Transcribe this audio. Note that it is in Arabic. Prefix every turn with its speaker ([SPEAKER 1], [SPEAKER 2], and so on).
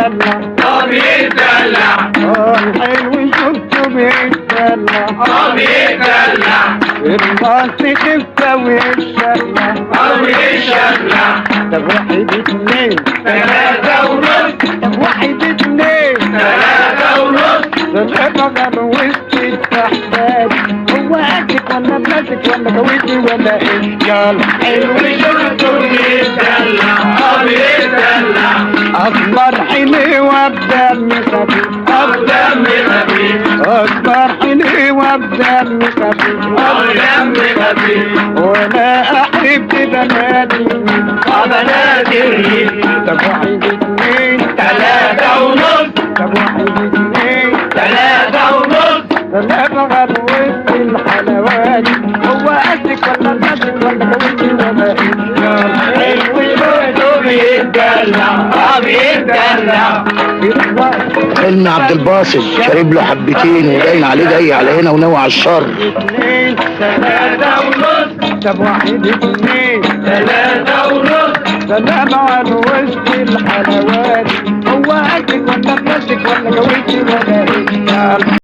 [SPEAKER 1] بيتدلع
[SPEAKER 2] بيتدلع
[SPEAKER 1] الحلو شفته بيتدلع
[SPEAKER 2] بيتدلع
[SPEAKER 1] الراس خفة والشلة
[SPEAKER 2] ويشلع
[SPEAKER 1] طب واحد اتنين
[SPEAKER 2] 3 ونص
[SPEAKER 1] طب واحد اتنين
[SPEAKER 2] 3 ونص
[SPEAKER 1] ده بقى وسط التحتاج هو اكلك ولا بلاسك ولا كويتي ولا ايه يلا حلو
[SPEAKER 2] وشفته بيتدلع بيتدلع
[SPEAKER 1] اكبر حلوة بدم خفيف
[SPEAKER 2] دم خفيف
[SPEAKER 1] اكبر حلوة بدم خفيف
[SPEAKER 2] دم خفيف
[SPEAKER 1] وانا احب بناتي
[SPEAKER 2] بنات الريف
[SPEAKER 1] طب واحد اتنين
[SPEAKER 2] 3 ونص
[SPEAKER 1] طب واحد اتنين
[SPEAKER 2] 3 ونص
[SPEAKER 1] لا بغى وسط الحلوات هو قدك ولا بلاسك ولا كويتي ولا ايه
[SPEAKER 2] وشفته بيتدلع بيتدلع
[SPEAKER 3] حلمي عبد الباسط شارب له حبتين وباين عليه جاي على هنا وناوي على الشر.
[SPEAKER 1] اتنين
[SPEAKER 2] 3 ونص
[SPEAKER 1] طب واحد اتنين
[SPEAKER 2] 3 ونص
[SPEAKER 1] سلام على وسط الحلوات هو قدك ولا بلاسك ولا كويتي ولا ايه